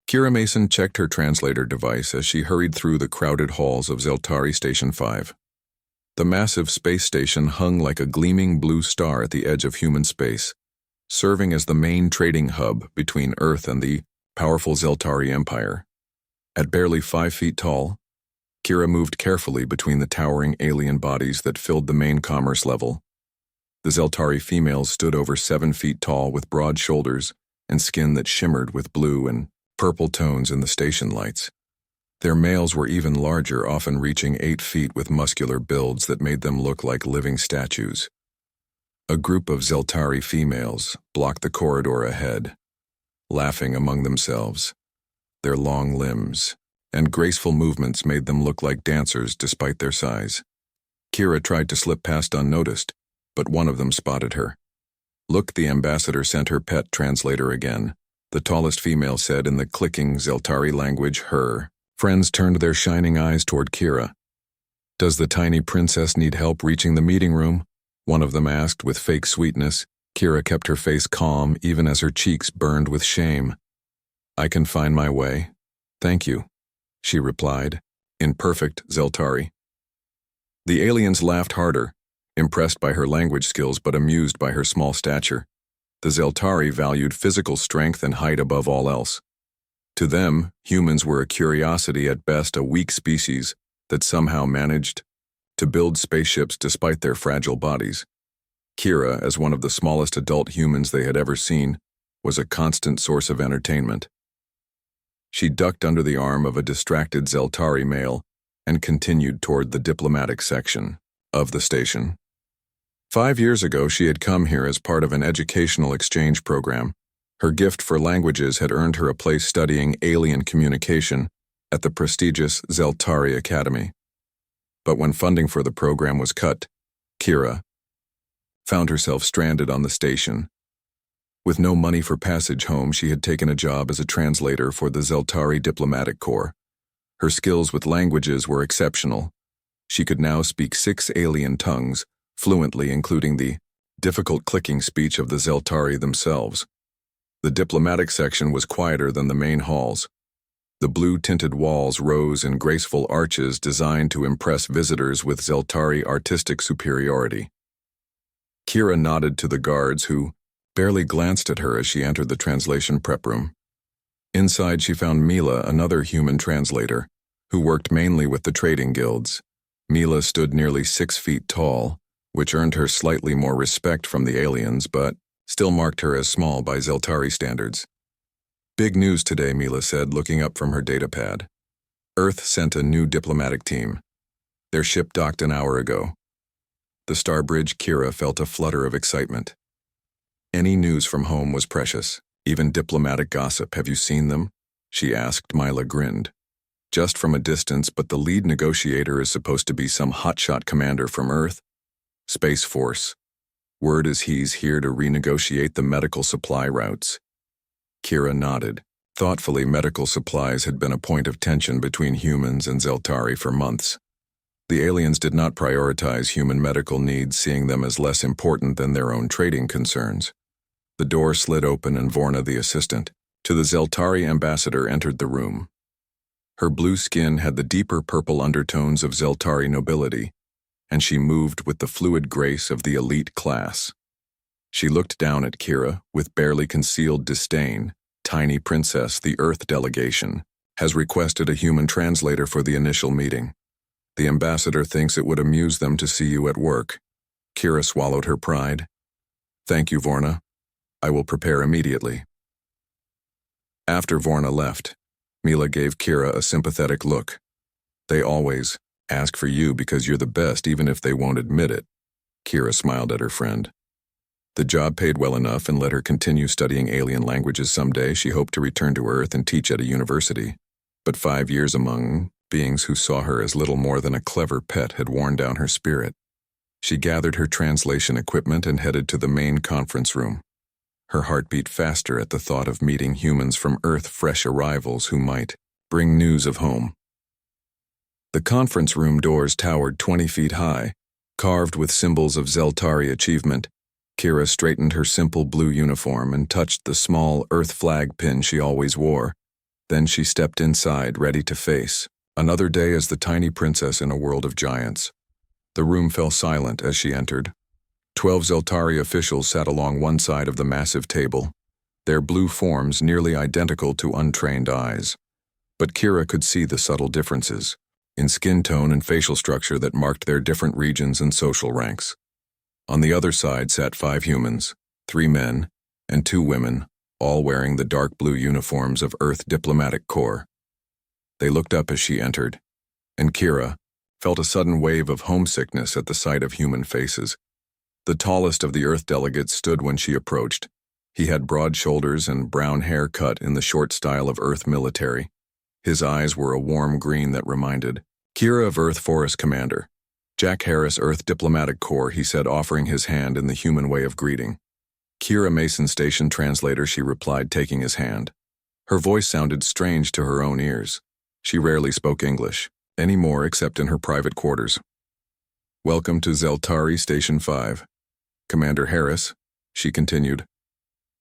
Kira Mason checked her translator device as she hurried through the crowded halls of Zeltari Station 5. The massive space station hung like a gleaming blue star at the edge of human space, serving as the main trading hub between Earth and the powerful Zeltari Empire. At barely 5 feet tall, Kira moved carefully between the towering alien bodies that filled the main commerce level. The Zeltari females stood over 7 feet tall with broad shoulders and skin that shimmered with blue and purple tones in the station lights. Their males were even larger, often reaching 8 feet with muscular builds that made them look like living statues. A group of Zeltari females blocked the corridor ahead, laughing among themselves. Their long limbs and graceful movements made them look like dancers despite their size. Kira tried to slip past unnoticed, but one of them spotted her. "Look, the ambassador sent her pet translator again," the tallest female said in the clicking Zeltari language. Her friends turned their shining eyes toward Kira. "Does the tiny princess need help reaching the meeting room?" one of them asked with fake sweetness. Kira kept her face calm even as her cheeks burned with shame. "I can find my way. Thank you," she replied, in perfect Zeltari. The aliens laughed harder, impressed by her language skills but amused by her small stature. The Zeltari valued physical strength and height above all else. To them, humans were a curiosity, at best a weak species that somehow managed to build spaceships despite their fragile bodies. Kira, as one of the smallest adult humans they had ever seen, was a constant source of entertainment. She ducked under the arm of a distracted Zeltari male and continued toward the diplomatic section of the station. 5 years ago, she had come here as part of an educational exchange program. Her gift for languages had earned her a place studying alien communication at the prestigious Zeltari Academy. But when funding for the program was cut, Kira found herself stranded on the station. With no money for passage home, she had taken a job as a translator for the Zeltari Diplomatic Corps. Her skills with languages were exceptional. She could now speak 6 alien tongues fluently, including the difficult clicking speech of the Zeltari themselves. The diplomatic section was quieter than the main halls. The blue-tinted walls rose in graceful arches designed to impress visitors with Zeltari artistic superiority. Kira nodded to the guards, who barely glanced at her as she entered the translation prep room. Inside, she found Mila, another human translator, who worked mainly with the trading guilds. Mila stood nearly 6 feet tall, which earned her slightly more respect from the aliens, but still marked her as small by Zeltari standards. "Big news today," Mila said, looking up from her datapad. "Earth sent a new diplomatic team. Their ship docked an hour ago." The Starbridge Kira felt a flutter of excitement. Any news from home was precious, even diplomatic gossip. "Have you seen them?" she asked. Mila grinned. "Just from a distance, but the lead negotiator is supposed to be some hotshot commander from Earth. Space Force. Word is he's here to renegotiate the medical supply routes." Kira nodded. Thoughtfully, medical supplies had been a point of tension between humans and Zeltari for months. The aliens did not prioritize human medical needs, seeing them as less important than their own trading concerns. The door slid open and Vorna, the assistant to the Zeltari ambassador, entered the room. Her blue skin had the deeper purple undertones of Zeltari nobility, and she moved with the fluid grace of the elite class. She looked down at Kira with barely concealed disdain. "Tiny princess, the Earth delegation has requested a human translator for the initial meeting. The ambassador thinks it would amuse them to see you at work." Kira swallowed her pride. "Thank you, Vorna. I will prepare immediately." After Vorna left, Mila gave Kira a sympathetic look. "They always ask for you because you're the best, even if they won't admit it." Kira smiled at her friend. The job paid well enough and let her continue studying alien languages. Someday she hoped to return to Earth and teach at a university. But 5 years among beings who saw her as little more than a clever pet had worn down her spirit. She gathered her translation equipment and headed to the main conference room. Her heart beat faster at the thought of meeting humans from Earth, fresh arrivals who might bring news of home. The conference room doors towered 20 feet high, carved with symbols of Zeltari achievement. Kira straightened her simple blue uniform and touched the small Earth flag pin she always wore. Then she stepped inside, ready to face another day as the tiny princess in a world of giants. The room fell silent as she entered. 12 Zeltari officials sat along one side of the massive table, their blue forms nearly identical to untrained eyes. But Kira could see the subtle differences in skin tone and facial structure that marked their different regions and social ranks. On the other side sat 5 humans, 3 men, and 2 women, all wearing the dark blue uniforms of Earth Diplomatic Corps. They looked up as she entered, and Kira felt a sudden wave of homesickness at the sight of human faces. The tallest of the Earth delegates stood when she approached. He had broad shoulders and brown hair cut in the short style of Earth military. His eyes were a warm green that reminded Kira of Earth Forest Commander Jack Harris, Earth Diplomatic Corps, he said, offering his hand in the human way of greeting. Kira Mason, Station Translator, she replied, taking his hand. Her voice sounded strange to her own ears. She rarely spoke English, anymore except in her private quarters. Welcome to Zeltari Station 5. Commander Harris, she continued.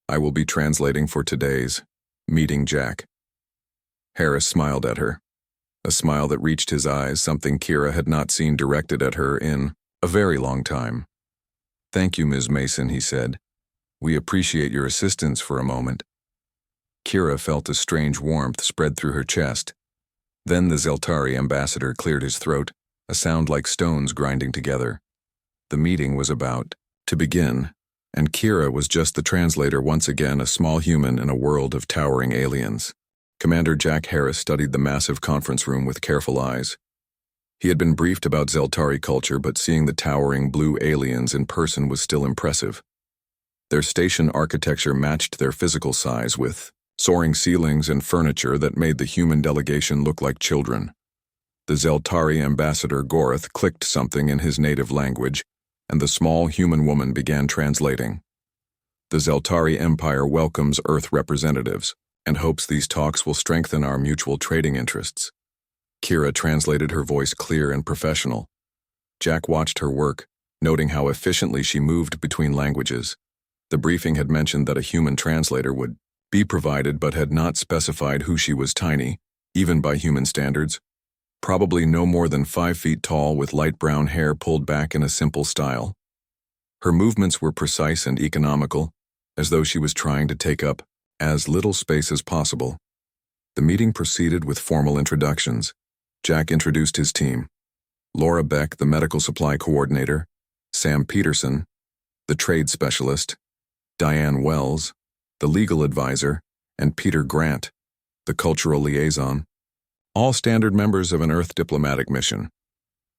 I will be translating for today's meeting, Jack. Harris smiled at her, a smile that reached his eyes, something Kira had not seen directed at her in a very long time. Thank you, Ms. Mason, he said. We appreciate your assistance for a moment. Kira felt a strange warmth spread through her chest. Then the Zeltari ambassador cleared his throat, a sound like stones grinding together. The meeting was about to begin, and Kira was just the translator, once again a small human in a world of towering aliens. Commander Jack Harris studied the massive conference room with careful eyes. He had been briefed about Zeltari culture, but seeing the towering blue aliens in person was still impressive. Their station architecture matched their physical size, with soaring ceilings and furniture that made the human delegation look like children. The Zeltari ambassador Gorath clicked something in his native language, and the small human woman began translating. The Zeltari Empire welcomes Earth representatives and hopes these talks will strengthen our mutual trading interests. Kira translated, her voice clear and professional. Jack watched her work, noting how efficiently she moved between languages. The briefing had mentioned that a human translator would be provided, but had not specified who she was. Tiny, even by human standards. Probably no more than 5 feet tall, with light brown hair pulled back in a simple style. Her movements were precise and economical, as though she was trying to take up as little space as possible. The meeting proceeded with formal introductions. Jack introduced his team. Laura Beck, the medical supply coordinator, Sam Peterson, the trade specialist, Diane Wells, the legal advisor, and Peter Grant, the cultural liaison, all standard members of an Earth diplomatic mission.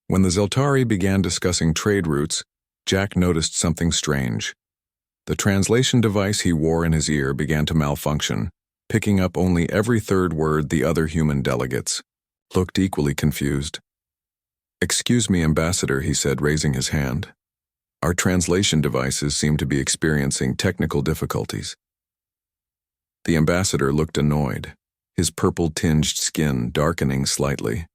When the Zeltari began discussing trade routes, Jack noticed something strange. The translation device he wore in his ear began to malfunction, picking up only every third word. The other human delegates looked equally confused. Excuse me, Ambassador, he said, raising his hand. Our translation devices seem to be experiencing technical difficulties. The ambassador looked annoyed, his purple-tinged skin darkening slightly,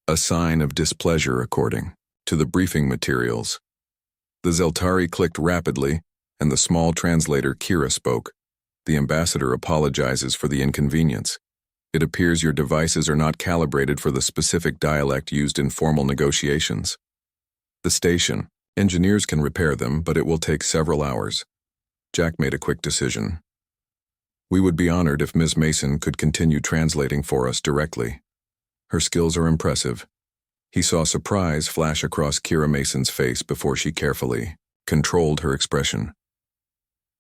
a sign of displeasure according to the briefing materials. The Zeltari clicked rapidly, and the small translator Kira spoke. The ambassador apologizes for the inconvenience. It appears your devices are not calibrated for the specific dialect used in formal negotiations. The station engineers can repair them, but it will take several hours. Jack made a quick decision. We would be honored if Ms. Mason could continue translating for us directly. Her skills are impressive. He saw surprise flash across Kira Mason's face before she carefully controlled her expression.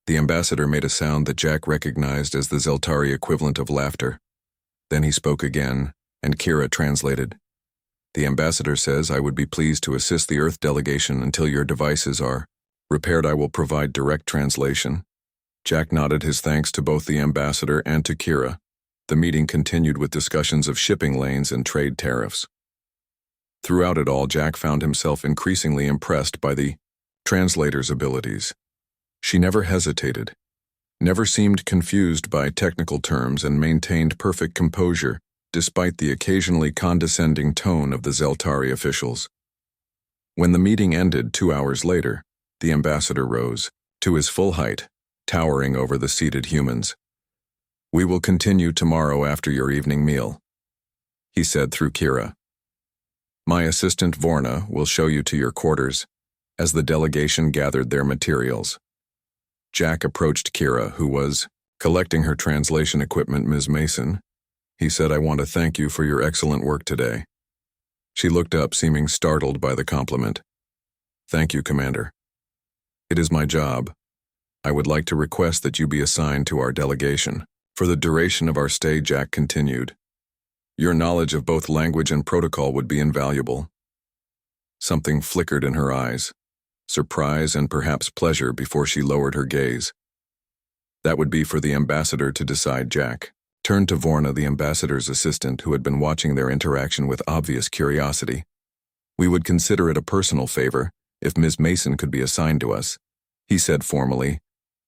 The ambassador made a sound that Jack recognized as the Zeltari equivalent of laughter. Then he spoke again, and Kira translated. The ambassador says I would be pleased to assist the Earth delegation until your devices are repaired. I will provide direct translation. Jack nodded his thanks to both the ambassador and to Kira. The meeting continued with discussions of shipping lanes and trade tariffs. Throughout it all, Jack found himself increasingly impressed by the translator's abilities. She never hesitated, never seemed confused by technical terms, and maintained perfect composure despite the occasionally condescending tone of the Zeltari officials. When the meeting ended 2 hours later, the ambassador rose to his full height, towering over the seated humans. We will continue tomorrow after your evening meal, he said through Kira. My assistant Vorna will show you to your quarters, as the delegation gathered their materials. Jack approached Kira, who was collecting her translation equipment. Ms. Mason, he said, I want to thank you for your excellent work today. She looked up, seeming startled by the compliment. Thank you, Commander. It is my job. I would like to request that you be assigned to our delegation. For the duration of our stay, Jack continued. Your knowledge of both language and protocol would be invaluable. Something flickered in her eyes, surprise and perhaps pleasure before she lowered her gaze. That would be for the ambassador to decide. Jack turned to Vorna, the ambassador's assistant, who had been watching their interaction with obvious curiosity. We would consider it a personal favor if Ms. Mason could be assigned to us, he said formally.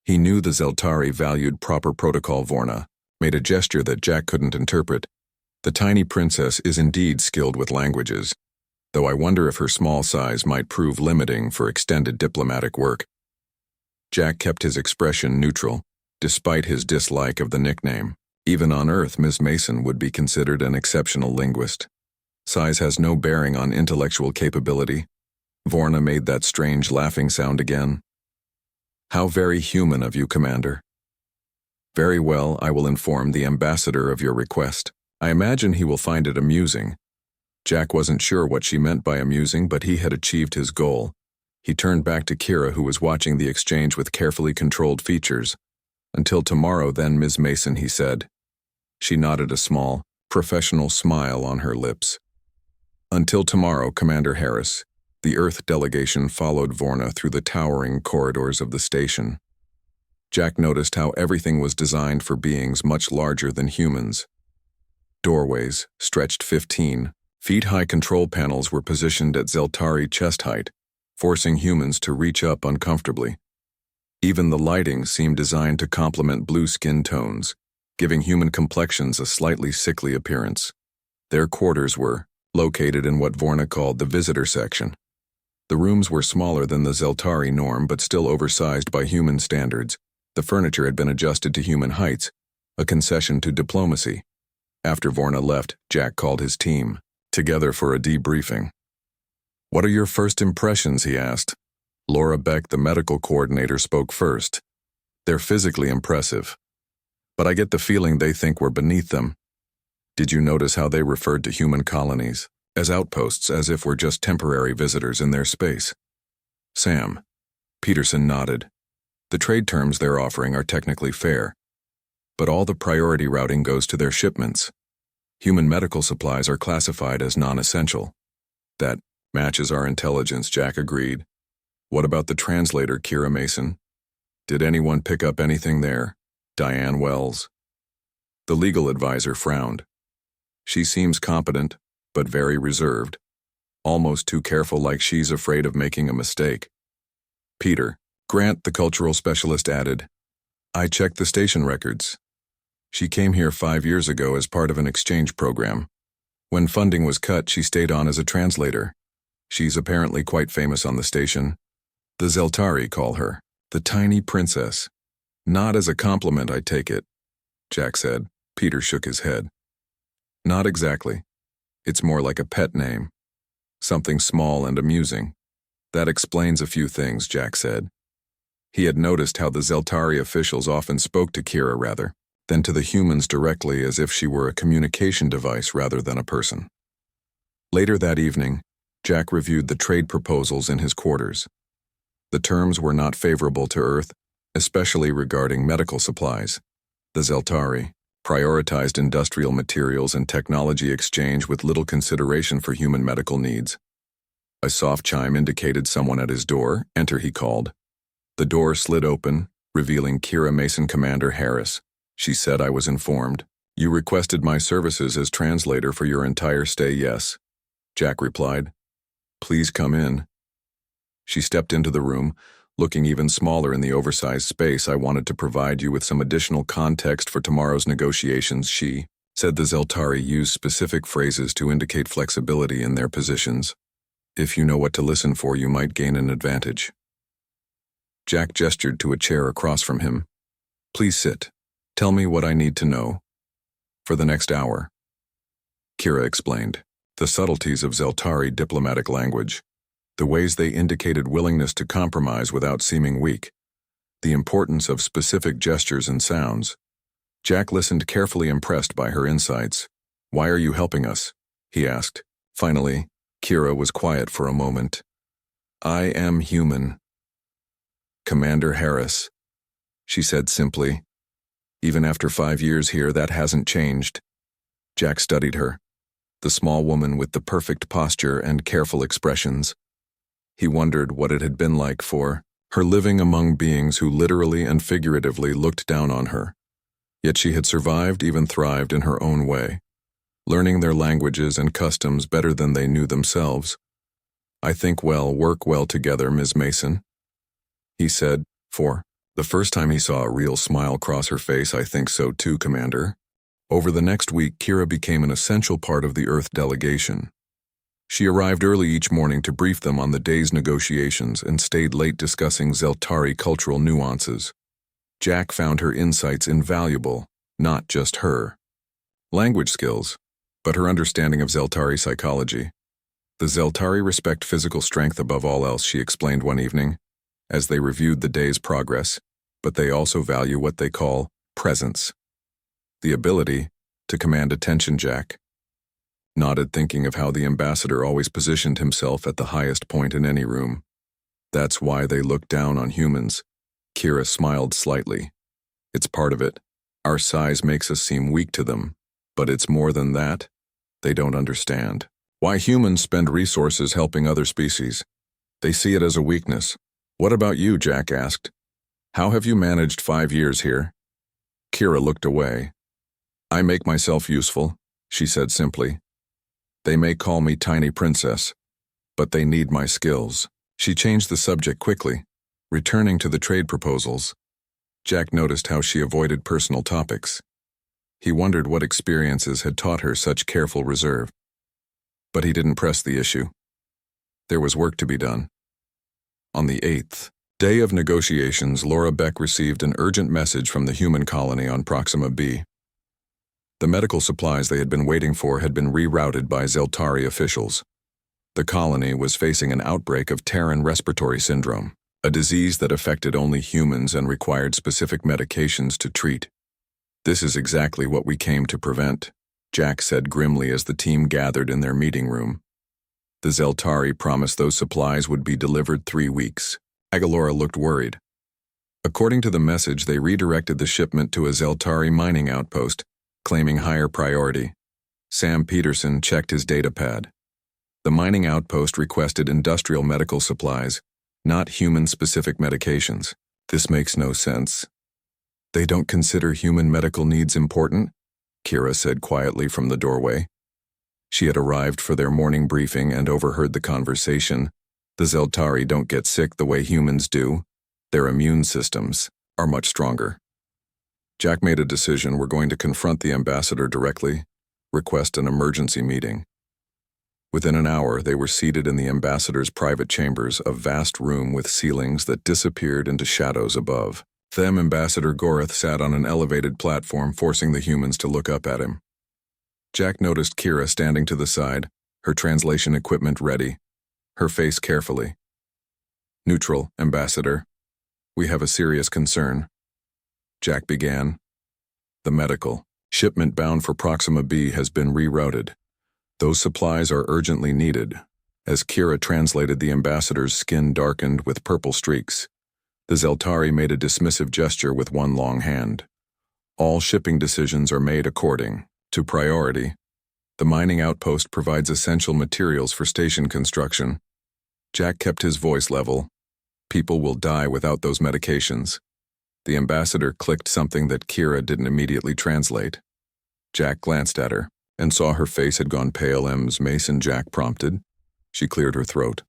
He knew the Zeltari valued proper protocol. Vorna made a gesture that Jack couldn't interpret. The tiny princess is indeed skilled with languages, though I wonder if her small size might prove limiting for extended diplomatic work. Jack kept his expression neutral, despite his dislike of the nickname. Even on Earth, Ms. Mason would be considered an exceptional linguist. Size has no bearing on intellectual capability. Vorna made that strange laughing sound again. How very human of you, Commander. Very well, I will inform the ambassador of your request. I imagine he will find it amusing. Jack wasn't sure what she meant by amusing, but he had achieved his goal. He turned back to Kira, who was watching the exchange with carefully controlled features. Until tomorrow, then, Ms. Mason, he said. She nodded, a small, professional smile on her lips. Until tomorrow, Commander Harris. The Earth delegation followed Vorna through the towering corridors of the station. Jack noticed how everything was designed for beings much larger than humans. Doorways, stretched 15 feet high, control panels were positioned at Zeltari chest height, forcing humans to reach up uncomfortably. Even the lighting seemed designed to complement blue skin tones, giving human complexions a slightly sickly appearance. Their quarters were located in what Vorna called the visitor section. The rooms were smaller than the Zeltari norm, but still oversized by human standards. The furniture had been adjusted to human heights, a concession to diplomacy. After Vorna left, Jack called his team together for a debriefing. What are your first impressions, he asked. Laura Beck, the medical coordinator, spoke first. They're physically impressive, but I get the feeling they think we're beneath them. Did you notice how they referred to human colonies as outposts, as if we're just temporary visitors in their space? Sam. Peterson nodded. The trade terms they're offering are technically fair, but all the priority routing goes to their shipments. Human medical supplies are classified as non-essential. That matches our intelligence, Jack agreed. What about the translator, Kira Mason? Did anyone pick up anything there? Diane Wells. The legal advisor frowned. She seems competent, but very reserved. Almost too careful, like she's afraid of making a mistake. Peter Grant, the cultural specialist, added, I checked the station records. She came here 5 years ago as part of an exchange program. When funding was cut, she stayed on as a translator. She's apparently quite famous on the station. The Zeltari call her the tiny princess. Not as a compliment, I take it, Jack said. Peter shook his head. Not exactly. It's more like a pet name. Something small and amusing. That explains a few things, Jack said. He had noticed how the Zeltari officials often spoke to Kira rather than to the humans directly, as if she were a communication device rather than a person. Later that evening, Jack reviewed the trade proposals in his quarters. The terms were not favorable to Earth, especially regarding medical supplies. The Zeltari prioritized industrial materials and technology exchange with little consideration for human medical needs. A soft chime indicated someone at his door. Enter, he called. The door slid open, revealing Kira Mason. Commander Harris. She said, I was informed. You requested my services as translator for your entire stay. Yes, Jack replied. Please come in. She stepped into the room, looking even smaller in the oversized space. I wanted to provide you with some additional context for tomorrow's negotiations. She said the Zeltari use specific phrases to indicate flexibility in their positions. If you know what to listen for, you might gain an advantage. Jack gestured to a chair across from him. Please sit. Tell me what I need to know. For the next hour. Kira explained. The subtleties of Zeltari diplomatic language. The ways they indicated willingness to compromise without seeming weak. The importance of specific gestures and sounds. Jack listened carefully, impressed by her insights. Why are you helping us? He asked. Finally, Kira was quiet for a moment. I am human. Commander Harris, she said simply. Even after 5 years here, that hasn't changed. Jack studied her, the small woman with the perfect posture and careful expressions. He wondered what it had been like for her living among beings who literally and figuratively looked down on her. Yet she had survived, even thrived in her own way, learning their languages and customs better than they knew themselves. I think well, work well together, Ms. Mason, he said, for the first time he saw a real smile cross her face. I think so too, Commander. Over the next week, Kira became an essential part of the Earth delegation. She arrived early each morning to brief them on the day's negotiations and stayed late discussing Zeltari cultural nuances. Jack found her insights invaluable, not just her language skills, but her understanding of Zeltari psychology. The Zeltari respect physical strength above all else, she explained one evening, as they reviewed the day's progress, but they also value what they call presence. The ability to command attention. Jack nodded, thinking of how the ambassador always positioned himself at the highest point in any room. That's why they look down on humans. Kira smiled slightly. It's part of it. Our size makes us seem weak to them, but it's more than that. They don't understand why humans spend resources helping other species. They see it as a weakness. What about you? Jack asked. How have you managed 5 years here? Kira looked away. I make myself useful, she said simply. They may call me Tiny Princess, but they need my skills. She changed the subject quickly, returning to the trade proposals. Jack noticed how she avoided personal topics. He wondered what experiences had taught her such careful reserve. But he didn't press the issue. There was work to be done. On the 8th day of negotiations, Laura Beck received an urgent message from the human colony on Proxima B. The medical supplies they had been waiting for had been rerouted by Zeltari officials. The colony was facing an outbreak of Terran respiratory syndrome, a disease that affected only humans and required specific medications to treat. This is exactly what we came to prevent, Jack said grimly as the team gathered in their meeting room. The Zeltari promised those supplies would be delivered 3 weeks. Agalora looked worried. According to the message, they redirected the shipment to a Zeltari mining outpost, claiming higher priority. Sam Peterson checked his datapad. The mining outpost requested industrial medical supplies, not human-specific medications. This makes no sense. They don't consider human medical needs important? Kira said quietly from the doorway. She had arrived for their morning briefing and overheard the conversation. The Zeltari don't get sick the way humans do. Their immune systems are much stronger. Jack made a decision. We're going to confront the ambassador directly, request an emergency meeting. Within an hour, they were seated in the ambassador's private chambers, a vast room with ceilings that disappeared into shadows above. Them Ambassador Gorath sat on an elevated platform, forcing the humans to look up at him. Jack noticed Kira standing to the side, her translation equipment ready, her face carefully. Neutral, Ambassador. We have a serious concern. Jack began. The medical shipment bound for Proxima B has been rerouted. Those supplies are urgently needed. As Kira translated, the ambassador's skin darkened with purple streaks. The Zeltari made a dismissive gesture with one long hand. All shipping decisions are made according to priority. The mining outpost provides essential materials for station construction. Jack kept his voice level. People will die without those medications. The ambassador clicked something that Kira didn't immediately translate. Jack glanced at her and saw her face had gone pale. Ms. Mason, Jack prompted. She cleared her throat.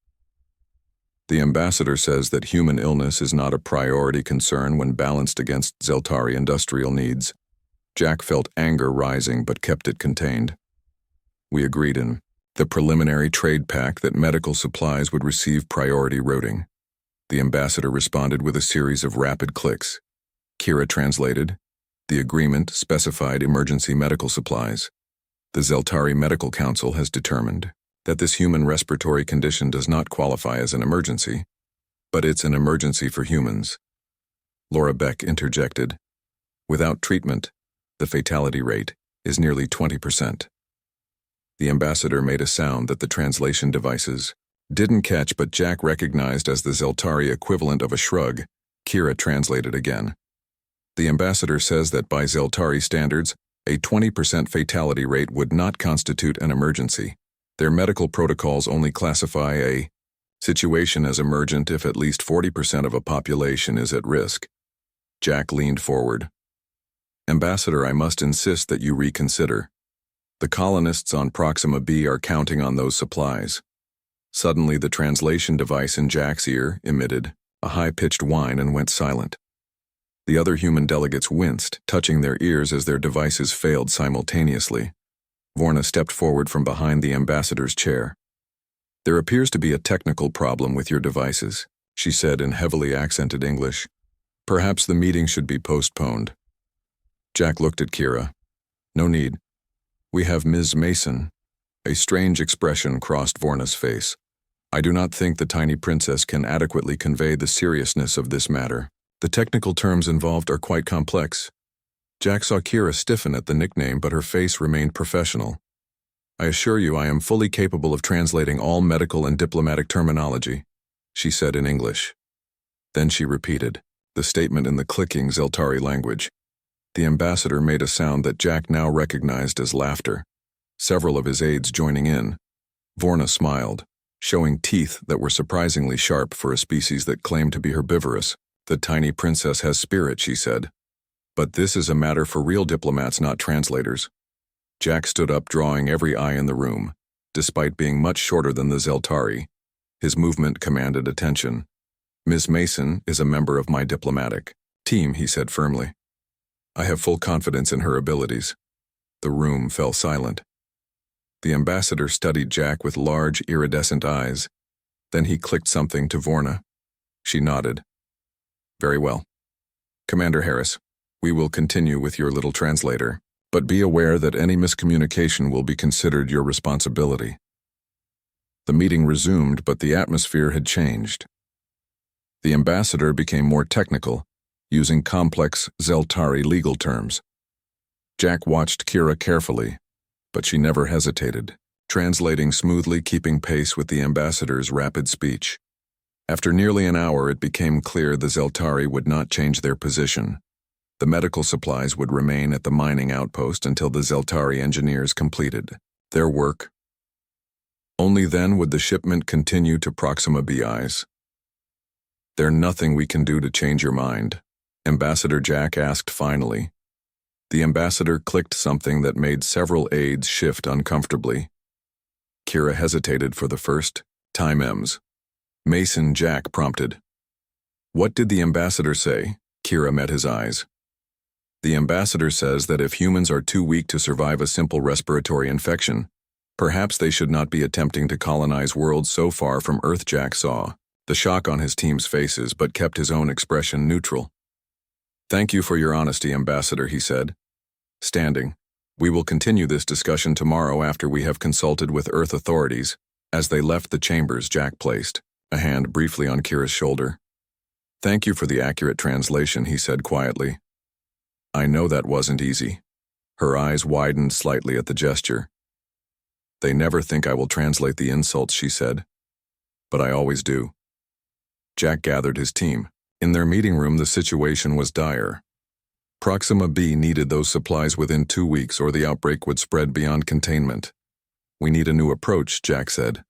The ambassador says that human illness is not a priority concern when balanced against Zeltari industrial needs. Jack felt anger rising but kept it contained. We agreed in the preliminary trade pact that medical supplies would receive priority routing. The ambassador responded with a series of rapid clicks. Kira translated. The agreement specified emergency medical supplies. The Zeltari Medical Council has determined that this human respiratory condition does not qualify as an emergency, but it's an emergency for humans. Laura Beck interjected. Without treatment, the fatality rate is nearly 20%. The ambassador made a sound that the translation devices didn't catch, but Jack recognized as the Zeltari equivalent of a shrug. Kira translated again. The ambassador says that by Zeltari standards, a 20% fatality rate would not constitute an emergency. Their medical protocols only classify a situation as emergent if at least 40% of a population is at risk. Jack leaned forward. Ambassador, I must insist that you reconsider. The colonists on Proxima B are counting on those supplies. Suddenly, the translation device in Jack's ear emitted a high-pitched whine and went silent. The other human delegates winced, touching their ears as their devices failed simultaneously. Vorna stepped forward from behind the ambassador's chair. There appears to be a technical problem with your devices, she said in heavily accented English. Perhaps the meeting should be postponed. Jack looked at Kira. No need. We have Ms. Mason. A strange expression crossed Vorna's face. I do not think the tiny princess can adequately convey the seriousness of this matter. The technical terms involved are quite complex. Jack saw Kira stiffen at the nickname, but her face remained professional. I assure you I am fully capable of translating all medical and diplomatic terminology, she said in English. Then she repeated the statement in the clicking Zeltari language. The ambassador made a sound that Jack now recognized as laughter, several of his aides joining in. Vorna smiled, showing teeth that were surprisingly sharp for a species that claimed to be herbivorous. The tiny princess has spirit, she said. But this is a matter for real diplomats, not translators. Jack stood up, drawing every eye in the room. Despite being much shorter than the Zeltari, his movement commanded attention. Ms. Mason is a member of my diplomatic team, he said firmly. I have full confidence in her abilities. The room fell silent. The ambassador studied Jack with large, iridescent eyes. Then he clicked something to Vorna. She nodded. Very well. Commander Harris, we will continue with your little translator, but be aware that any miscommunication will be considered your responsibility. The meeting resumed, but the atmosphere had changed. The ambassador became more technical, using complex Zeltari legal terms. Jack watched Kira carefully, but she never hesitated, translating smoothly, keeping pace with the ambassador's rapid speech. After nearly an hour, it became clear the Zeltari would not change their position. The medical supplies would remain at the mining outpost until the Zeltari engineers completed their work. Only then would the shipment continue to Proxima BIs. There's nothing we can do to change your mind, Ambassador Jack asked finally. The ambassador clicked something that made several aides shift uncomfortably. Kira hesitated for the first time. Mason, Jack prompted. What did the ambassador say? Kira met his eyes. The ambassador says that if humans are too weak to survive a simple respiratory infection, perhaps they should not be attempting to colonize worlds so far from Earth. Jack saw the shock on his team's faces, but kept his own expression neutral. Thank you for your honesty, Ambassador, he said. Standing. We will continue this discussion tomorrow after we have consulted with Earth authorities. As they left the chambers, Jack placed a hand briefly on Kira's shoulder. Thank you for the accurate translation, he said quietly. I know that wasn't easy. Her eyes widened slightly at the gesture. They never think I will translate the insults, she said. But I always do. Jack gathered his team. In their meeting room, the situation was dire. Proxima B needed those supplies within 2 weeks or the outbreak would spread beyond containment. We need a new approach, Jack said.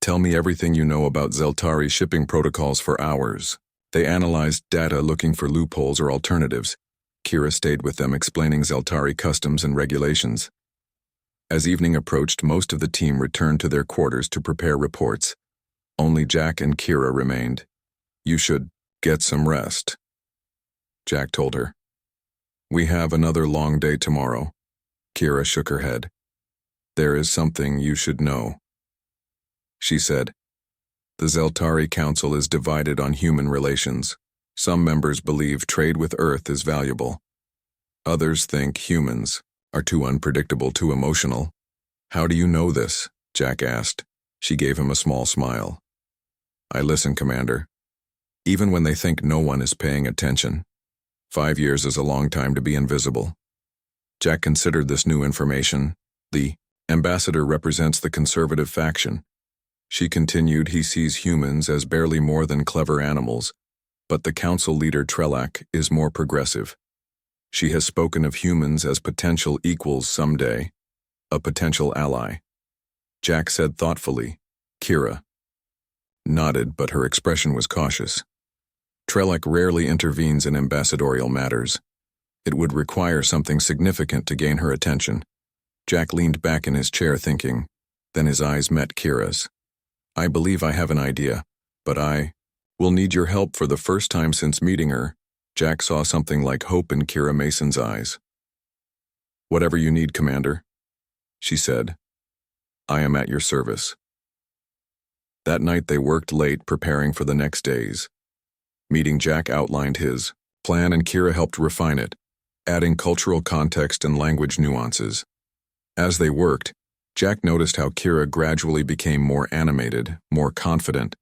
Tell me everything you know about Zeltari shipping protocols for hours. They analyzed data looking for loopholes or alternatives. Kira stayed with them, explaining Zeltari customs and regulations. As evening approached, most of the team returned to their quarters to prepare reports. Only Jack and Kira remained. You should get some rest, Jack told her. We have another long day tomorrow. Kira shook her head. There is something you should know, she said. The Zeltari Council is divided on human relations. Some members believe trade with Earth is valuable. Others think humans are too unpredictable, too emotional. How do you know this? Jack asked. She gave him a small smile. I listen, Commander. Even when they think no one is paying attention. 5 years is a long time to be invisible. Jack considered this new information. The ambassador represents the conservative faction. She continued, he sees humans as barely more than clever animals, but the council leader Trelak is more progressive. She has spoken of humans as potential equals someday, a potential ally. Jack said thoughtfully, Kira. Nodded, but her expression was cautious. Trelak rarely intervenes in ambassadorial matters. It would require something significant to gain her attention. Jack leaned back in his chair thinking, then his eyes met Kira's. I believe I have an idea, but I will need your help for the first time since meeting her. Jack saw something like hope in Kira Mason's eyes. Whatever you need, Commander, she said. I am at your service. That night they worked late preparing for the next days. Meeting, Jack outlined his plan and Kira helped refine it, adding cultural context and language nuances. As they worked, Jack noticed how Kira gradually became more animated, more confident.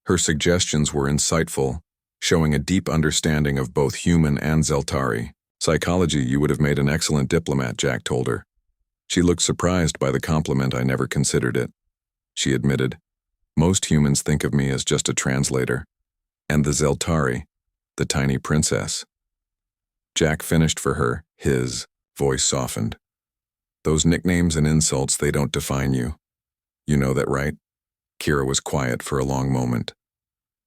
Her suggestions were insightful, showing a deep understanding of both human and Zeltari. Psychology, you would have made an excellent diplomat, Jack told her. She looked surprised by the compliment. I never considered it. She admitted, most humans think of me as just a translator. And the Zeltari, the tiny princess. Jack finished for her, his voice softened. Those nicknames and insults, they don't define you. You know that, right? Kira was quiet for a long moment.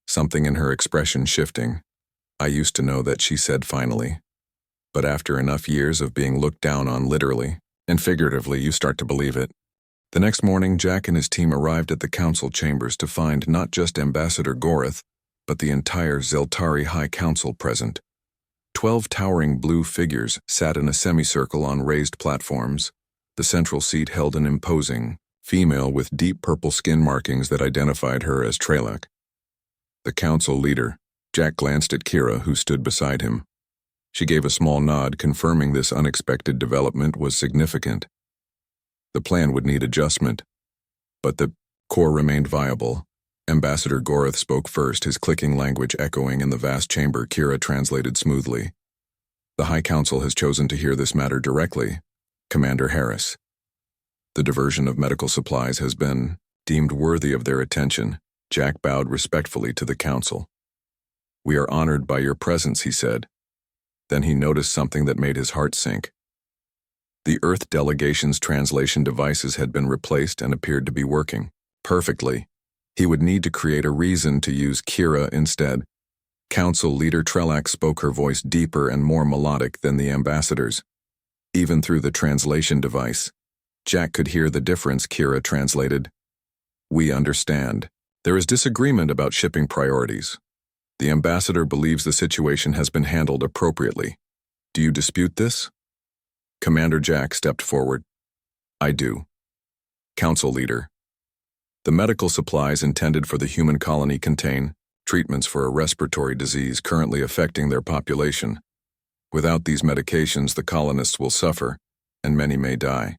Something in her expression shifting. I used to know that, she said finally. But after enough years of being looked down on literally and figuratively, you start to believe it. The next morning, Jack and his team arrived at the council chambers to find not just Ambassador Gorath, but the entire Zeltari High Council present. 12 towering blue figures sat in a semicircle on raised platforms. The central seat held an imposing female with deep purple skin markings that identified her as Trelak. The council leader. Jack glanced at Kira, who stood beside him. She gave a small nod, confirming this unexpected development was significant. The plan would need adjustment, but the core remained viable. Ambassador Gorath spoke first, his clicking language echoing in the vast chamber. Kira translated smoothly. The High Council has chosen to hear this matter directly. Commander Harris. The diversion of medical supplies has been deemed worthy of their attention. Jack bowed respectfully to the council. We are honored by your presence, he said. Then he noticed something that made his heart sink. The Earth delegation's translation devices had been replaced and appeared to be working perfectly. He would need to create a reason to use Kira instead. Council leader Trelak spoke, her voice deeper and more melodic than the ambassador's. Even through the translation device, Jack could hear the difference. Kira translated. We understand. There is disagreement about shipping priorities. The ambassador believes the situation has been handled appropriately. Do you dispute this? Commander Jack stepped forward. I do. Council leader. The medical supplies intended for the human colony contain treatments for a respiratory disease currently affecting their population. Without these medications, the colonists will suffer, and many may die.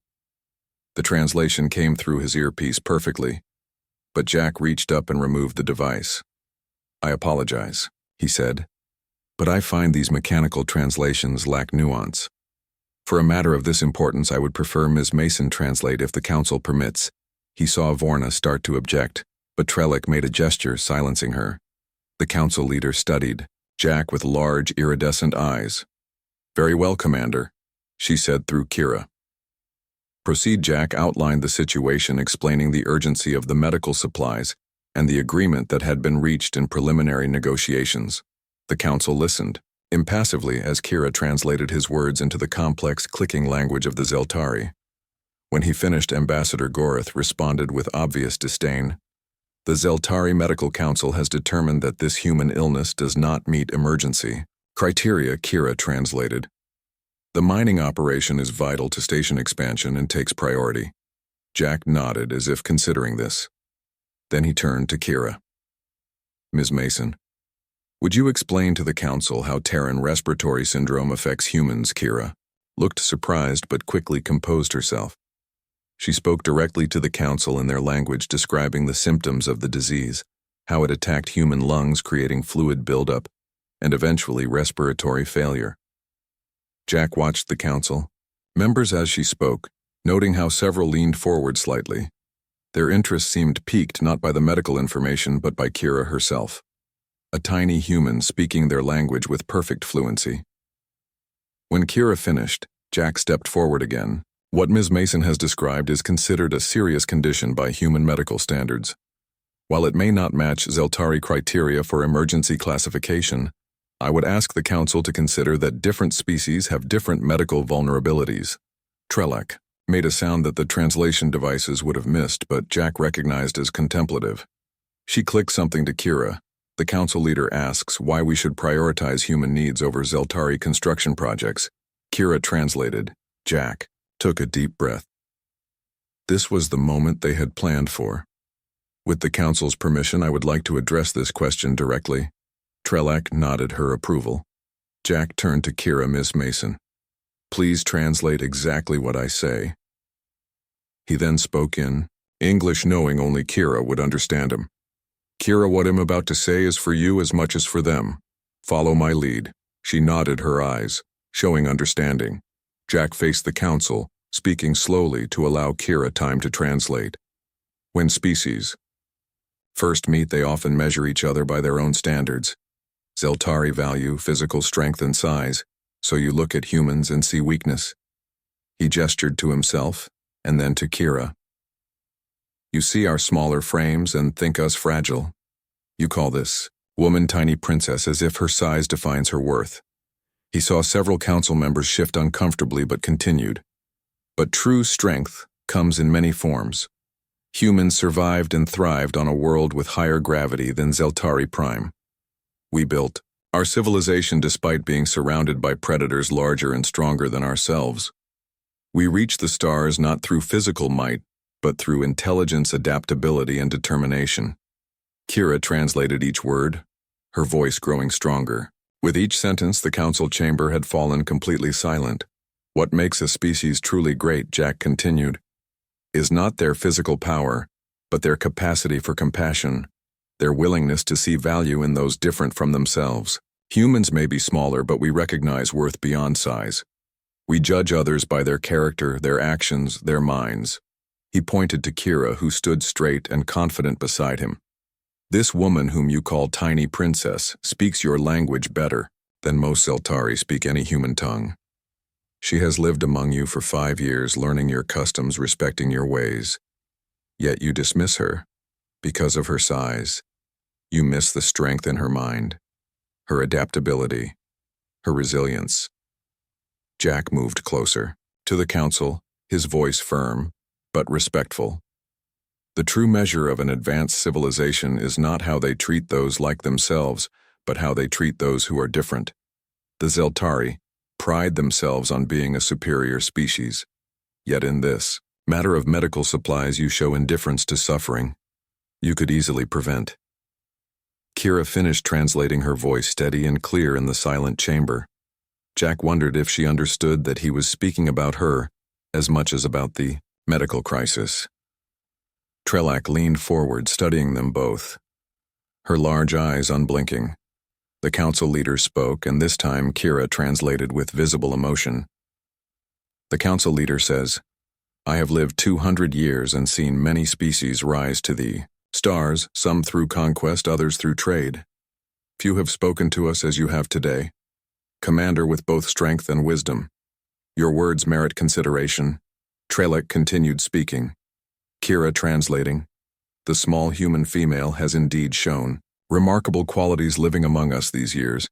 The translation came through his earpiece perfectly, but Jack reached up and removed the device. I apologize, he said, but I find these mechanical translations lack nuance. For a matter of this importance, I would prefer Ms. Mason translate if the council permits. He saw Vorna start to object, but Trelak made a gesture, silencing her. The council leader studied Jack with large, iridescent eyes. Very well, Commander, she said through Kira. Proceed. Jack outlined the situation, explaining the urgency of the medical supplies and the agreement that had been reached in preliminary negotiations. The council listened, impassively, as Kira translated his words into the complex, clicking language of the Zeltari. When he finished, Ambassador Gorath responded with obvious disdain. The Zeltari Medical Council has determined that this human illness does not meet emergency criteria. Kira translated. The mining operation is vital to station expansion and takes priority. Jack nodded as if considering this. Then he turned to Kira. Ms. Mason, Would you explain to the council how Terran respiratory syndrome affects humans? Kira looked surprised but quickly composed herself. She spoke directly to the council in their language, describing the symptoms of the disease, how it attacked human lungs, creating fluid buildup, and eventually respiratory failure. Jack watched the council members as she spoke, noting how several leaned forward slightly. Their interest seemed piqued not by the medical information but by Kira herself, a tiny human speaking their language with perfect fluency. When Kira finished, Jack stepped forward again. What Ms. Mason has described is considered a serious condition by human medical standards. While it may not match Zeltari criteria for emergency classification, I would ask the council to consider that different species have different medical vulnerabilities. Trelak made a sound that the translation devices would have missed, but Jack recognized as contemplative. She clicked something to Kira. The council leader asks why we should prioritize human needs over Zeltari construction projects. Kira translated. Jack took a deep breath. This was the moment they had planned for. With the council's permission, I would like to address this question directly. Trelak nodded her approval. Jack turned to Kira. Miss Mason, please translate exactly what I say. He then spoke in English, knowing only Kira would understand him. Kira, what I'm about to say is for you as much as for them. Follow my lead. She nodded her eyes, showing understanding. Jack faced the council, speaking slowly to allow Kira time to translate. When species first meet, they often measure each other by their own standards. Zeltari value physical strength and size, so you look at humans and see weakness. He gestured to himself, and then to Kira. You see our smaller frames and think us fragile. You call this woman tiny princess as if her size defines her worth. He saw several council members shift uncomfortably but continued. But true strength comes in many forms. Humans survived and thrived on a world with higher gravity than Zeltari Prime. We built our civilization despite being surrounded by predators larger and stronger than ourselves. We reached the stars not through physical might, but through intelligence, adaptability, and determination. Kira translated each word, her voice growing stronger. With each sentence, the council chamber had fallen completely silent. What makes a species truly great, Jack continued, is not their physical power, but their capacity for compassion, their willingness to see value in those different from themselves. Humans may be smaller, but we recognize worth beyond size. We judge others by their character, their actions, their minds. He pointed to Kira, who stood straight and confident beside him. This woman whom you call Tiny Princess speaks your language better than most Zeltari speak any human tongue. She has lived among you for 5 years, learning your customs, respecting your ways. Yet you dismiss her because of her size. You miss the strength in her mind, her adaptability, her resilience. Jack moved closer to the council, his voice firm but respectful. The true measure of an advanced civilization is not how they treat those like themselves, but how they treat those who are different. The Zeltari pride themselves on being a superior species. Yet in this matter of medical supplies, you show indifference to suffering you could easily prevent. Kira finished translating, her voice steady and clear in the silent chamber. Jack wondered if she understood that he was speaking about her as much as about the medical crisis. Trelak leaned forward, studying them both, her large eyes unblinking. The council leader spoke, and this time Kira translated with visible emotion. The council leader says, I have lived 200 years and seen many species rise to the stars, some through conquest, others through trade. Few have spoken to us as you have today. Commander with both strength and wisdom. Your words merit consideration. Trelak continued speaking. Kira translating. The small human female has indeed shown remarkable qualities living among us these years.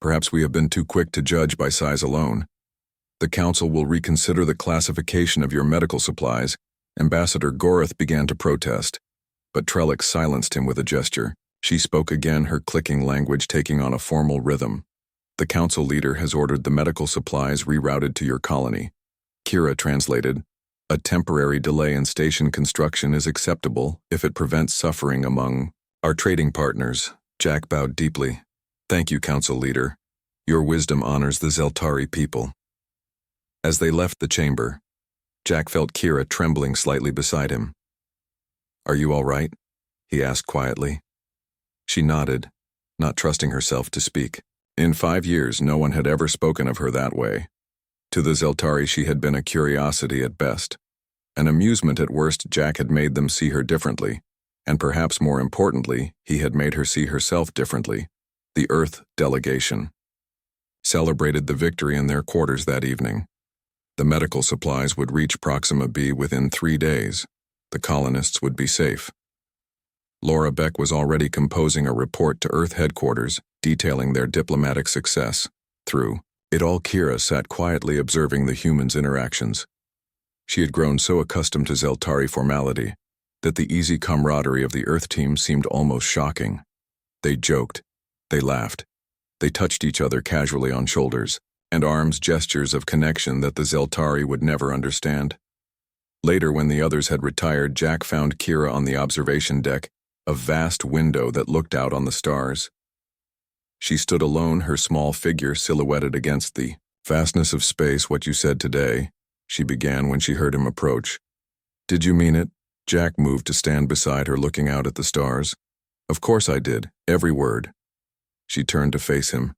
Perhaps we have been too quick to judge by size alone. The council will reconsider the classification of your medical supplies. Ambassador Gorath began to protest, but Trelak silenced him with a gesture. She spoke again, her clicking language taking on a formal rhythm. The council leader has ordered the medical supplies rerouted to your colony. Kira translated. A temporary delay in station construction is acceptable if it prevents suffering among our trading partners. Jack bowed deeply. Thank you, Council Leader. Your wisdom honors the Zeltari people. As they left the chamber, Jack felt Kira trembling slightly beside him. Are you all right? He asked quietly. She nodded, not trusting herself to speak. In 5 years, no one had ever spoken of her that way. To the Zeltari, she had been a curiosity at best. An amusement at worst. Jack had made them see her differently, and perhaps more importantly, he had made her see herself differently. The Earth delegation celebrated the victory in their quarters that evening. The medical supplies would reach Proxima B within 3 days. The colonists would be safe. Laura Beck was already composing a report to Earth headquarters detailing their diplomatic success. Through it all, Kira sat quietly observing the humans' interactions. She had grown so accustomed to Zeltari formality that the easy camaraderie of the Earth team seemed almost shocking. They joked, they laughed, they touched each other casually on shoulders, and arms, gestures of connection that the Zeltari would never understand. Later, when the others had retired, Jack found Kira on the observation deck, a vast window that looked out on the stars. She stood alone, her small figure silhouetted against the vastness of space. What you said today, she began when she heard him approach. Did you mean it? Jack moved to stand beside her, looking out at the stars. Of course I did, every word. She turned to face him.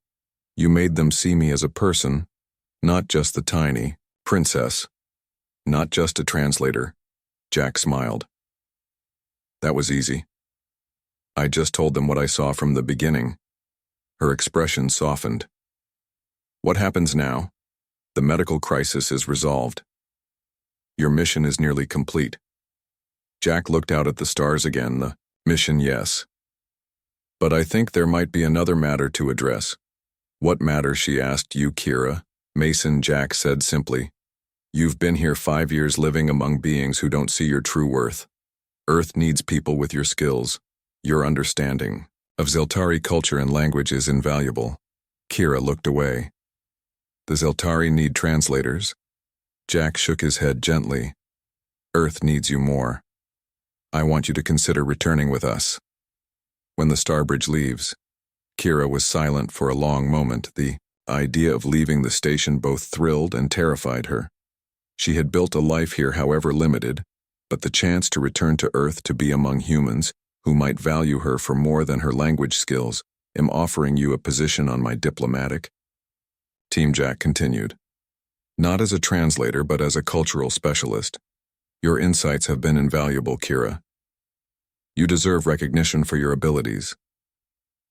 You made them see me as a person, not just the tiny princess, not just a translator. Jack smiled. That was easy. I just told them what I saw from the beginning. Her expression softened. What happens now? The medical crisis is resolved. Your mission is nearly complete. Jack looked out at the stars again. The mission, yes. But I think there might be another matter to address. What matter? She asked. You, Kira. Mason, Jack said simply. You've been here 5 years living among beings who don't see your true worth. Earth needs people with your skills. Your understanding of Zeltari culture and language is invaluable. Kira looked away. The Zeltari need translators. Jack shook his head gently. Earth needs you more. I want you to consider returning with us. When the Starbridge leaves, Kira was silent for a long moment. The idea of leaving the station both thrilled and terrified her. She had built a life here, however limited, but the chance to return to Earth, to be among humans who might value her for more than her language skills. Am offering you a position on my diplomatic team, Jack continued. Not as a translator, but as a cultural specialist. Your insights have been invaluable, Kira. You deserve recognition for your abilities.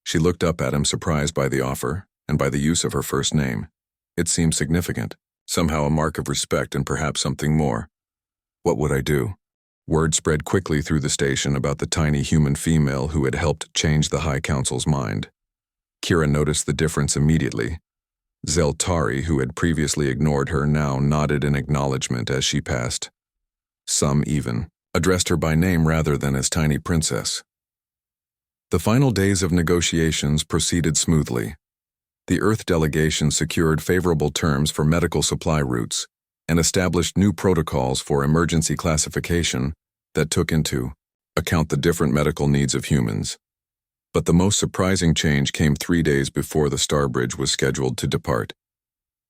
She looked up at him, surprised by the offer and by the use of her first name. It seemed significant, somehow a mark of respect and perhaps something more. What would I do? Word spread quickly through the station about the tiny human female who had helped change the High Council's mind. Kira noticed the difference immediately. Zeltari, who had previously ignored her, now nodded in acknowledgement as she passed. Some even addressed her by name rather than as Tiny Princess. The final days of negotiations proceeded smoothly. The Earth delegation secured favorable terms for medical supply routes and established new protocols for emergency classification that took into account the different medical needs of humans. But the most surprising change came 3 days before the Starbridge was scheduled to depart.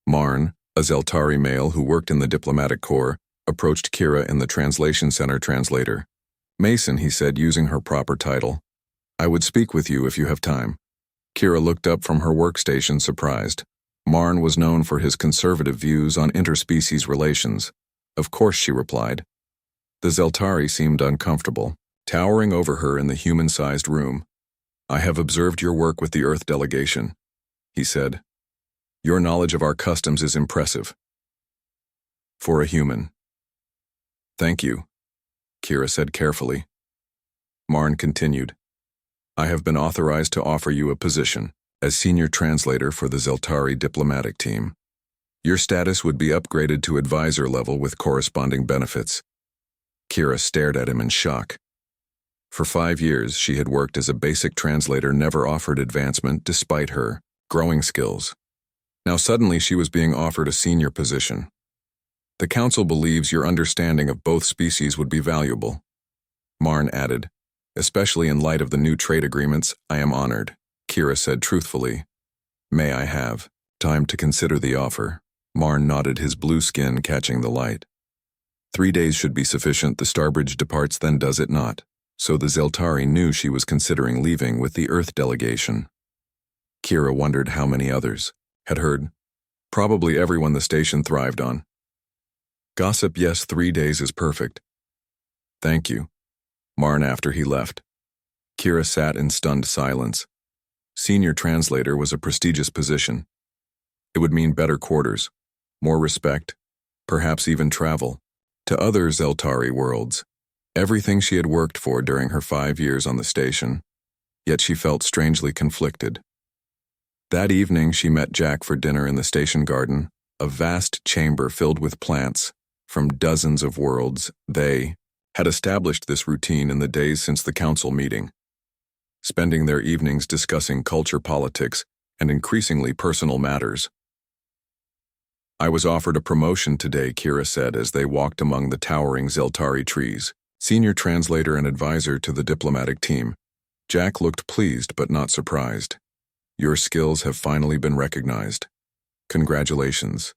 Marn, a Zeltari male who worked in the diplomatic corps, approached Kira in the translation center translator. Mason, he said, using her proper title. I would speak with you if you have time. Kira looked up from her workstation, surprised. Marn was known for his conservative views on interspecies relations. Of course, she replied. The Zeltari seemed uncomfortable, towering over her in the human-sized room. I have observed your work with the Earth delegation, he said. Your knowledge of our customs is impressive. For a human. Thank you, Kira said carefully. Marn continued. I have been authorized to offer you a position as senior translator for the Zeltari diplomatic team. Your status would be upgraded to advisor level with corresponding benefits. Kira stared at him in shock. For 5 years, she had worked as a basic translator, never offered advancement despite her growing skills. Now suddenly she was being offered a senior position. The Council believes your understanding of both species would be valuable. Marn added, especially in light of the new trade agreements. I am honored. Kira said truthfully. May I have time to consider the offer? Marn nodded, his blue skin catching the light. 3 days should be sufficient. The Starbridge departs then, does it not? So the Zeltari knew she was considering leaving with the Earth delegation. Kira wondered how many others had heard. Probably everyone the station thrived on. Gossip, yes, 3 days is perfect. Thank you. Marn after he left. Kira sat in stunned silence. Senior translator was a prestigious position. It would mean better quarters, more respect, perhaps even travel to other Zeltari worlds. Everything she had worked for during her 5 years on the station, yet she felt strangely conflicted. That evening she met Jack for dinner in the station garden, a vast chamber filled with plants from dozens of worlds. They had established this routine in the days since the council meeting, spending their evenings discussing culture, politics, and increasingly personal matters. I was offered a promotion today, Kira said as they walked among the towering Zeltari trees. Senior translator and advisor to the diplomatic team. Jack looked pleased but not surprised. Your skills have finally been recognized. Congratulations.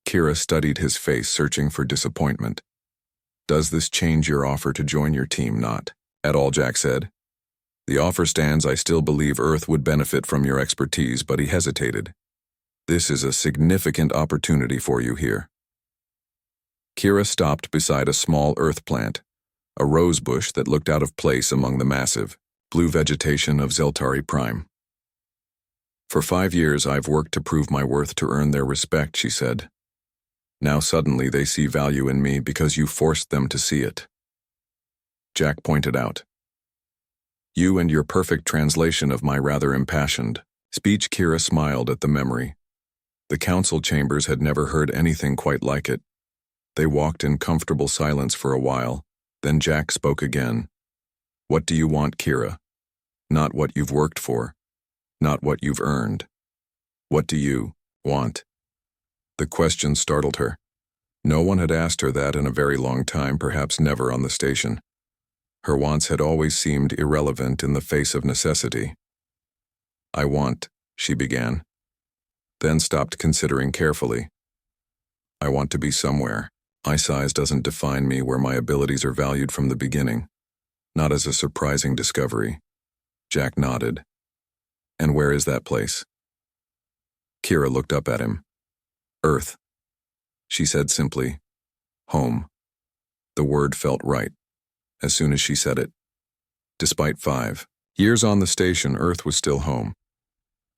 Kira studied his face, searching for disappointment. Does this change your offer to join your team? Not at all, Jack said. The offer stands. I still believe Earth would benefit from your expertise, but he hesitated. This is a significant opportunity for you here. Kira stopped beside a small earth plant, a rose bush that looked out of place among the massive, blue vegetation of Zeltari Prime. For 5 years I've worked to prove my worth, to earn their respect, she said. Now suddenly they see value in me because you forced them to see it. Jack pointed out. You and your perfect translation of my rather impassioned speech. Kira smiled at the memory. The council chambers had never heard anything quite like it. They walked in comfortable silence for a while. Then Jack spoke again. What do you want, Kira? Not what you've worked for. Not what you've earned. What do you want? The question startled her. No one had asked her that in a very long time, perhaps never on the station. Her wants had always seemed irrelevant in the face of necessity. I want, she began, then stopped, considering carefully. I want to be somewhere. My size doesn't define me, where my abilities are valued from the beginning, not as a surprising discovery. Jack nodded. And where is that place? Kira looked up at him. Earth, she said simply. Home. The word felt right, as soon as she said it. Despite 5 years on the station, Earth was still home.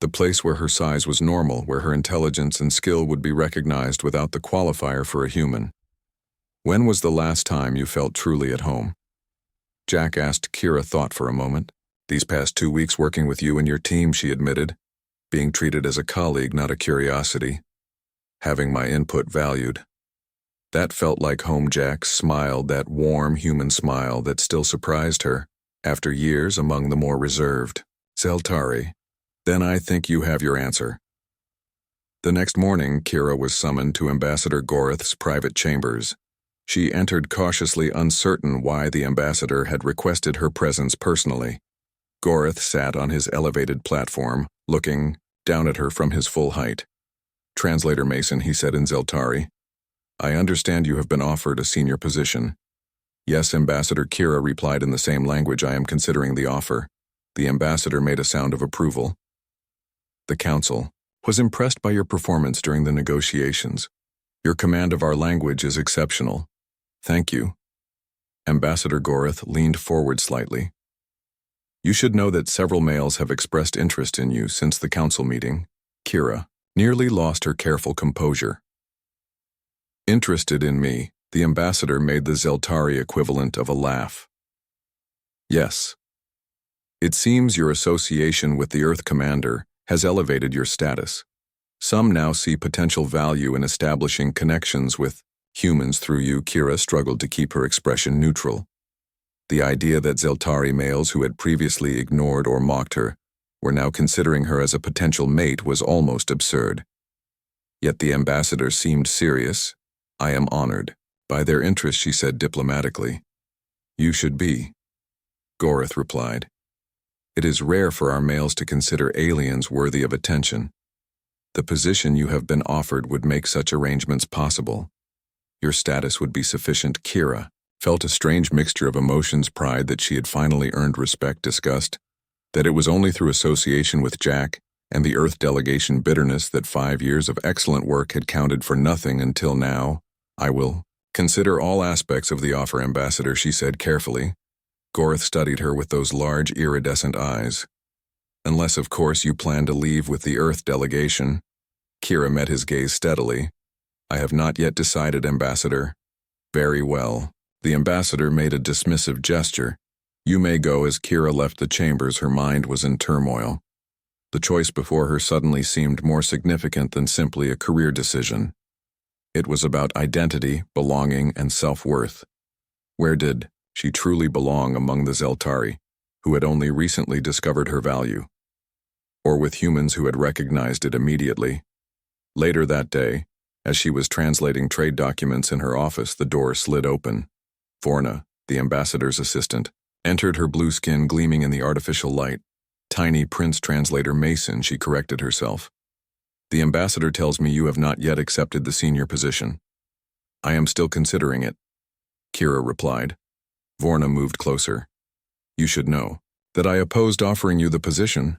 The place where her size was normal, where her intelligence and skill would be recognized without the qualifier for a human. When was the last time you felt truly at home? Jack asked. Kira thought for a moment. These past 2 weeks working with you and your team, she admitted. Being treated as a colleague, not a curiosity. Having my input valued. That felt like home. Jack smiled, that warm human smile that still surprised her, after years among the more reserved Zeltari. Then I think you have your answer. The next morning, Kira was summoned to Ambassador Gorith's private chambers. She entered cautiously, uncertain why the ambassador had requested her presence personally. Gorith sat on his elevated platform, looking down at her from his full height. Translator Mason, he said in Zeltari. I understand you have been offered a senior position. Yes, Ambassador. Kira replied in the same language. I am considering the offer. The ambassador made a sound of approval. The council was impressed by your performance during the negotiations. Your command of our language is exceptional. Thank you. Ambassador Gorith leaned forward slightly. You should know that several males have expressed interest in you since the council meeting. Kira nearly lost her careful composure. Interested in me, the ambassador made the Zeltari equivalent of a laugh. Yes. It seems your association with the Earth Commander has elevated your status. Some now see potential value in establishing connections with humans through you. Kira struggled to keep her expression neutral. The idea that Zeltari males who had previously ignored or mocked her were now considering her as a potential mate was almost absurd. Yet the ambassador seemed serious. I am honored by their interest, she said diplomatically. You should be, Gorith replied. It is rare for our males to consider aliens worthy of attention. The position you have been offered would make such arrangements possible. Your status would be sufficient. Kira felt a strange mixture of emotions, pride that she had finally earned respect, disgust that it was only through association with Jack, and the Earth delegation bitterness that 5 years of excellent work had counted for nothing until now. I will consider all aspects of the offer, Ambassador, she said carefully. Gorth studied her with those large iridescent eyes. Unless, of course, you plan to leave with the Earth delegation. Kira met his gaze steadily. I have not yet decided, Ambassador. Very well. The ambassador made a dismissive gesture. You may go. As Kira left the chambers, her mind was in turmoil. The choice before her suddenly seemed more significant than simply a career decision. It was about identity, belonging, and self-worth. Where did she truly belong among the Zeltari, who had only recently discovered her value? Or with humans who had recognized it immediately? Later that day, as she was translating trade documents in her office, the door slid open. Vorna, the ambassador's assistant, entered, her blue skin gleaming in the artificial light. Tiny Prince Translator Mason, she corrected herself. The ambassador tells me you have not yet accepted the senior position. I am still considering it, Kira replied. Vorna moved closer. You should know that I opposed offering you the position,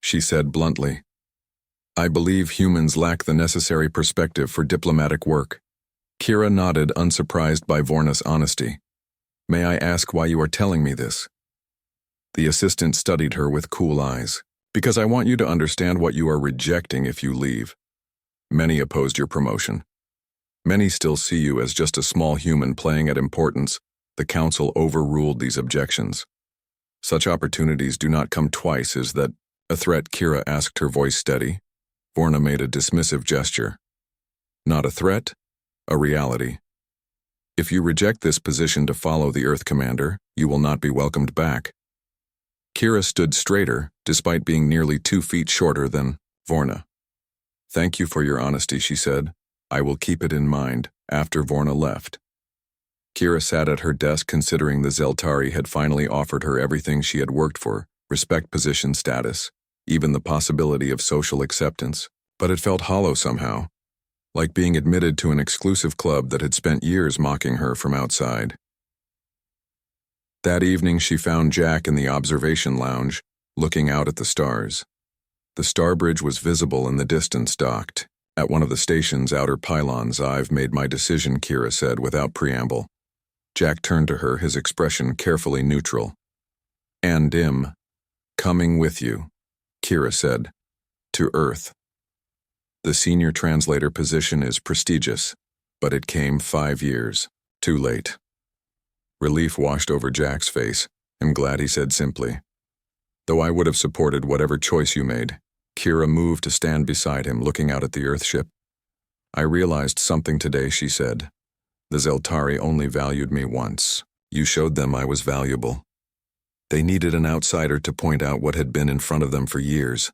she said bluntly. I believe humans lack the necessary perspective for diplomatic work. Kira nodded, unsurprised by Vorna's honesty. May I ask why you are telling me this? The assistant studied her with cool eyes. Because I want you to understand what you are rejecting if you leave. Many opposed your promotion. Many still see you as just a small human playing at importance. The council overruled these objections. Such opportunities do not come twice. Is that a threat? Kira asked, her voice steady. Vorna made a dismissive gesture. Not a threat, a reality. If you reject this position to follow the Earth Commander, you will not be welcomed back. Kira stood straighter, despite being nearly 2 feet shorter than Vorna. Thank you for your honesty, she said. I will keep it in mind. After Vorna left, Kira sat at her desk, considering the Zeltari had finally offered her everything she had worked for: respect, position, status, even the possibility of social acceptance. But it felt hollow somehow, like being admitted to an exclusive club that had spent years mocking her from outside. That evening she found Jack in the observation lounge, looking out at the stars. The star bridge was visible in the distance, docked at one of the station's outer pylons. I've made my decision, Kira said without preamble. Jack turned to her, his expression carefully neutral. And coming with you, Kira said. To Earth. The senior translator position is prestigious, but it came 5 years too late. Relief washed over Jack's face. I'm glad, he said simply. Though I would have supported whatever choice you made. Kira moved to stand beside him, looking out at the Earthship. I realized something today, she said. The Zeltari only valued me once. You showed them I was valuable. They needed an outsider to point out what had been in front of them for years.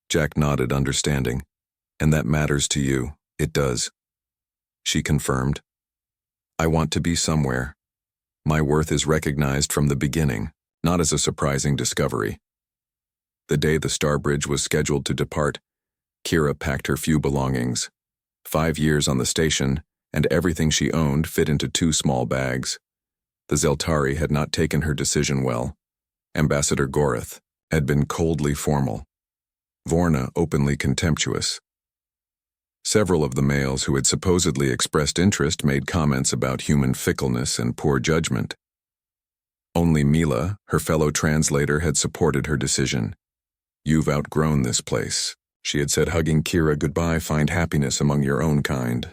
Jack nodded, understanding. And that matters to you. It does, she confirmed. I want to be somewhere. My worth is recognized from the beginning, not as a surprising discovery. The day the star bridge was scheduled to depart, Kira packed her few belongings. 5 years on the station, and everything she owned fit into 2 small bags. The Zeltari had not taken her decision well. Ambassador Gorth had been coldly formal. Vorna openly contemptuous. Several of the males who had supposedly expressed interest made comments about human fickleness and poor judgment. Only Mila, her fellow translator, had supported her decision. You've outgrown this place, she had said, hugging Kira goodbye. Find happiness among your own kind.